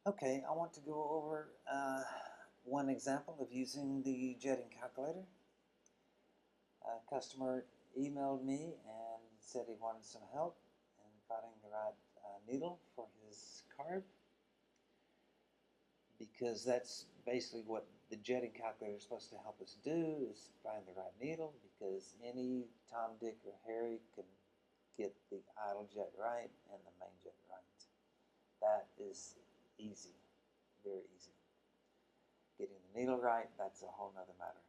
Okay, I want to go over one example of using the jetting calculator. A customer emailed me and said he wanted some help in finding the right needle for his carb, because that's basically what the jetting calculator is supposed to help us do, is find the right needle, because any Tom, Dick, or Harry can get the idle jet right and the main jet right. That is easy, very easy. Getting the needle right, that's a whole nother matter.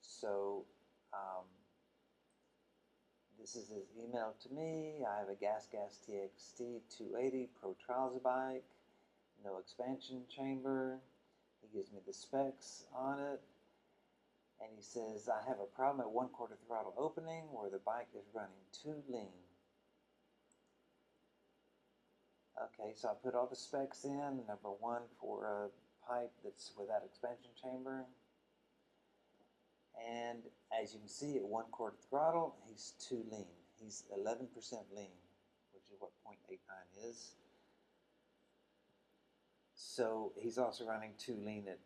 So um, this is his email to me. I have a GasGas TXT 280 Pro Trials bike, no expansion chamber. He gives me the specs on it, and he says I have a problem at 1/4 throttle opening where the bike is running too lean. Okay, so I put all the specs in. Number one, for a pipe that's without expansion chamber. And as you can see, at 1/4 throttle, he's too lean. He's 11% lean, which is what 0.89 is. So he's also running too lean at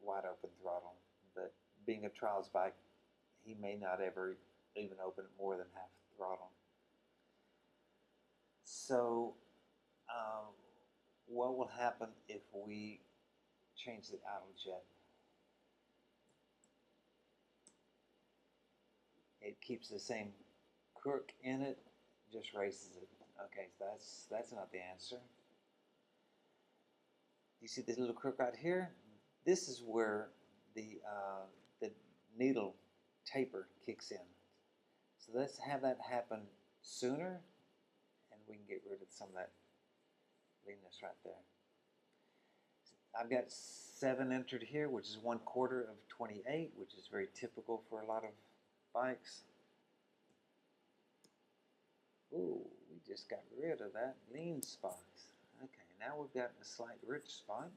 wide open throttle. But being a trials bike, he may not ever even open it more than half throttle. So um, what will happen if we change the idle jet? It keeps the same crook in it, just races it. Okay, so that's not the answer. You see this little crook right here? This is where the needle taper kicks in. So let's have that happen sooner, and we can get rid of some of that leanness right there. I've got 7 entered here, which is 1/4 of 28, which is very typical for a lot of bikes. Ooh, we just got rid of that lean spot. Okay, now we've got a slight rich spot,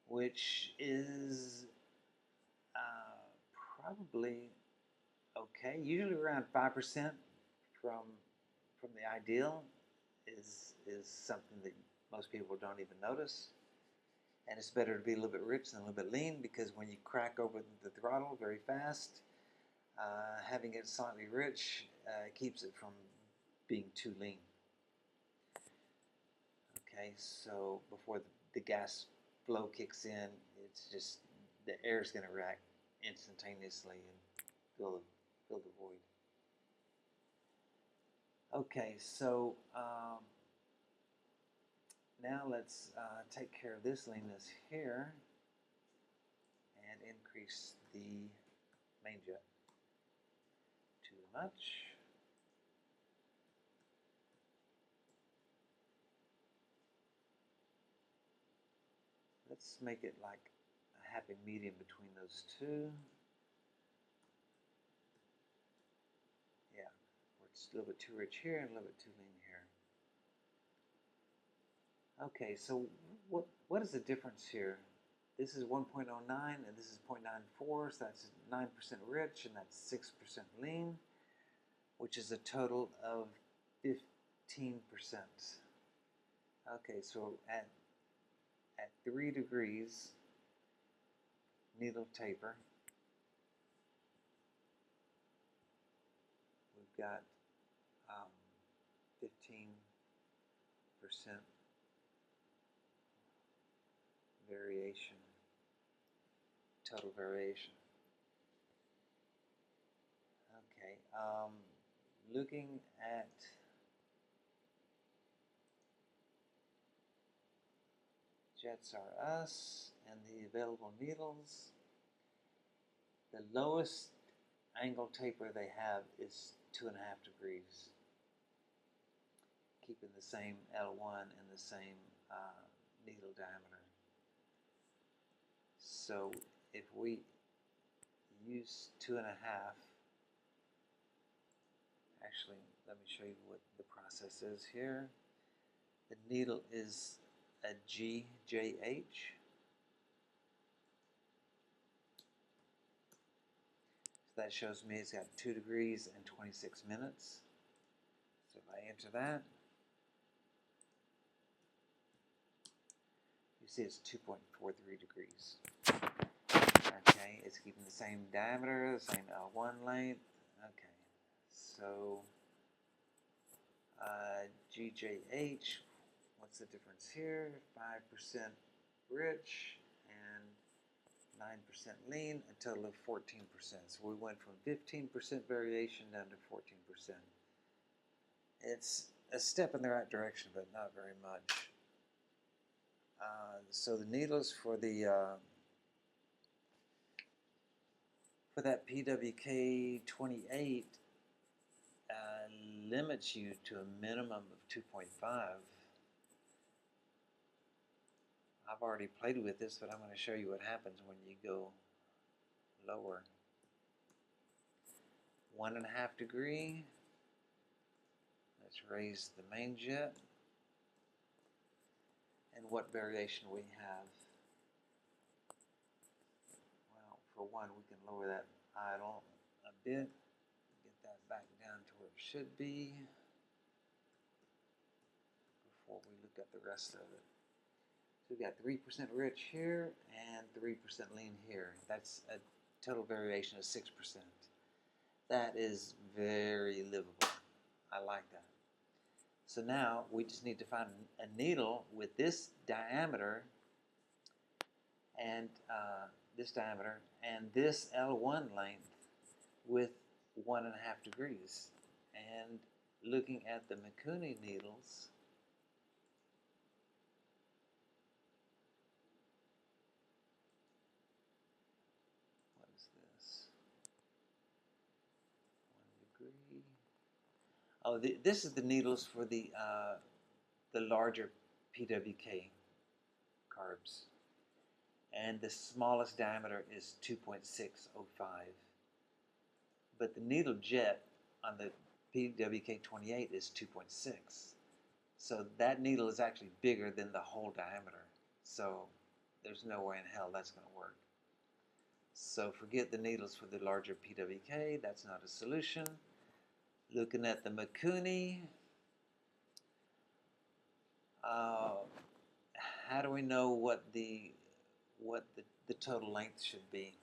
which is probably okay. Usually around 5% from from the ideal is something that most people don't even notice. And it's better to be a little bit rich than a little bit lean, because when you crack over the throttle very fast, having it slightly rich keeps it from being too lean. Okay, so before the gas flow kicks in, it's just the air is going to react instantaneously and fill the void. Okay, so now let's take care of this leanness here and increase the main jet. Too much. Let's make it like a happy medium between those two. Yeah, it's a little bit too rich here and a little bit too lean here. Okay, so what is the difference here? This is 1.09 and this is 0.94, so that's 9% rich and that's 6% lean, which is a total of 15%. Okay, so at 3 degrees needle taper, we've got 15% variation, total variation. Okay, looking at Jets R Us and the available needles, the lowest angle taper they have is 2.5 degrees, keeping the same L1 and the same needle diameter. So if we use 2.5, actually, let me show you what the process is here. The needle is a GJH. So that shows me it's got 2 degrees and 26 minutes. So if I enter that, You see it's 2.43 degrees. Okay, it's keeping the same diameter, the same L1 length. Okay, so GJH, what's the difference here? 5% rich and 9% lean, a total of 14%. So we went from 15% variation down to 14%. It's a step in the right direction, but not very much. So the needles for that PWK 28 limits you to a minimum of 2.5. I've already played with this, but I'm going to show you what happens when you go lower. 1.5 degree. Let's raise the main jet. And what variation we have. Well, for one, we can lower that idle a bit. Get that back down to where it should be before we look at the rest of it. So we've got 3% rich here and 3% lean here. That's a total variation of 6%. That is very livable. I like that. So now we just need to find a needle with this diameter and this L1 length with 1.5 degrees. And looking at the Mikuni needles, what is this? 1 degree. Oh, this is the needles for the larger PWK carbs. And the smallest diameter is 2.605. But the needle jet on the PWK28 is 2.6. So that needle is actually bigger than the whole diameter. So there's no way in hell that's going to work. So forget the needles for the larger PWK. That's not a solution. Looking at the Mikuni, how do we know what the total length should be?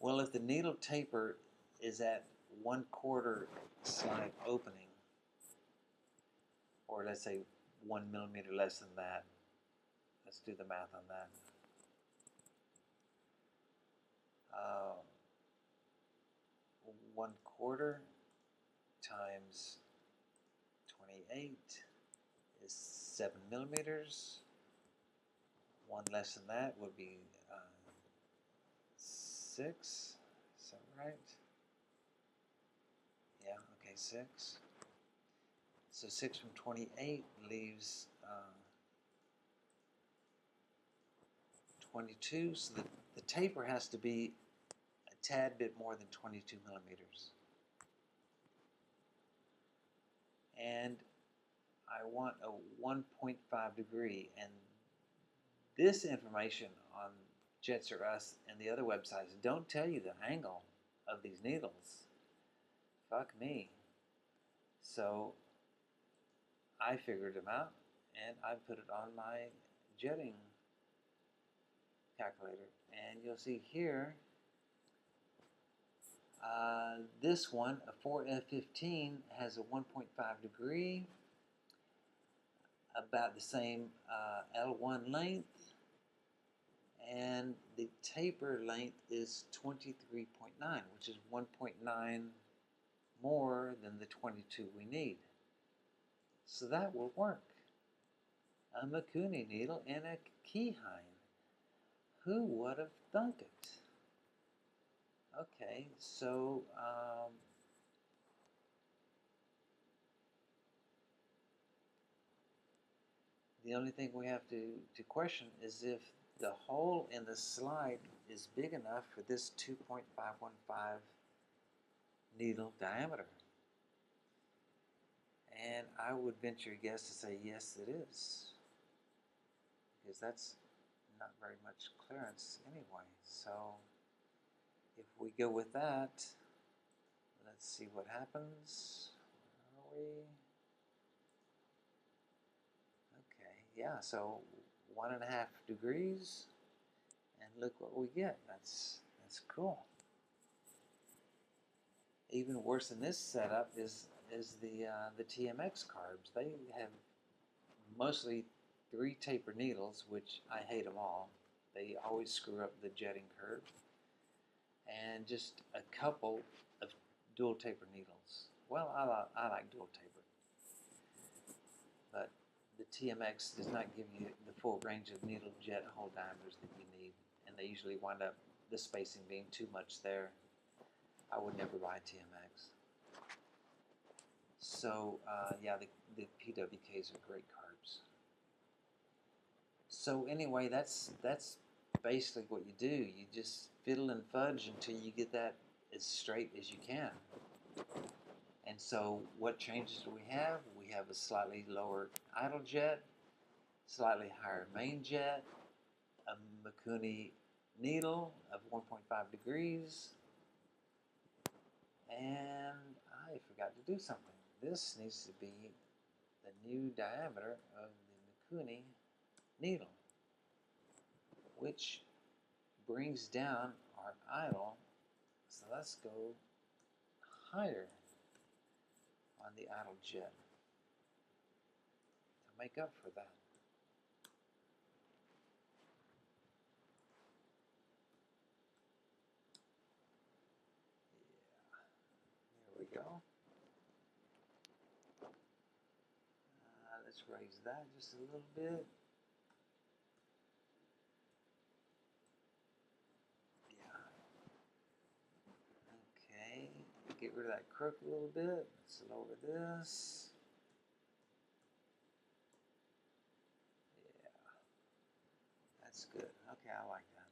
Well, if the needle taper is at 1/4 slide opening, or let's say 1 millimeter less than that, let's do the math on that. 1/4 times 28 is 7 millimeters. One less than that would be 6. Is that right? Yeah, okay, 6. So 6 from 28 leaves 22. So the taper has to be a tad bit more than 22 millimeters. And I want a 1.5 degree. And this information on Jets R Us and the other websites don't tell you the angle of these needles. Fuck me. So I figured them out and I put it on my jetting calculator. And you'll see here, this one, a 4F15, has a 1.5 degree, about the same L1 length, and the taper length is 23.9, which is 1.9 more than the 22 we need. So that will work. A Mikuni needle and a Keyhine. Who would have thunk it? Okay, so the only thing we have to question is if the hole in the slide is big enough for this 2.515 needle diameter. And I would venture a guess to say yes, it is. Because that's not very much clearance anyway. So if we go with that, let's see what happens. Where are we? Okay, yeah, so 1.5 degrees, and look what we get. That's cool. Even worse than this setup is the TMX carbs. They have mostly 3 taper needles, which I hate them all. They always screw up the jetting curve, and just a couple of dual taper needles. Well, I like dual taper, but the TMX does not give you the full range of needle jet hole diameters that you need, and they usually wind up the spacing being too much there. I would never buy TMX. So yeah, the PWKs are great carbs. So anyway, that's basically what you do. You just fiddle and fudge until you get that as straight as you can. And so what changes do we have? We have a slightly lower idle jet, slightly higher main jet, a Mikuni needle of 1.5 degrees, and I forgot to do something. This needs to be the new diameter of the Mikuni needle, which brings down our idle. So let's go higher on the idle jet to make up for that. Yeah, there we go. Let's raise that just a little bit. Yeah. Okay. Get rid of that crook a little bit. Let's lower this. Yeah. That's good. Okay, I like that.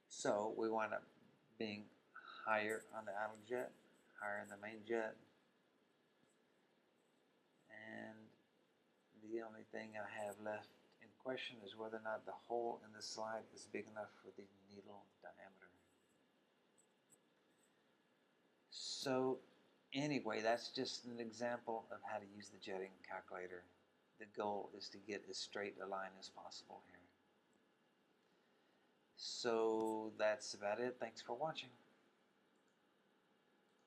So we wind up being higher on the idle jet, higher in the main jet, and the only thing I have left in question is whether or not the hole in the slide is big enough for the needle diameter. So anyway, that's just an example of how to use the jetting calculator. The goal is to get as straight a line as possible here. So that's about it. Thanks for watching.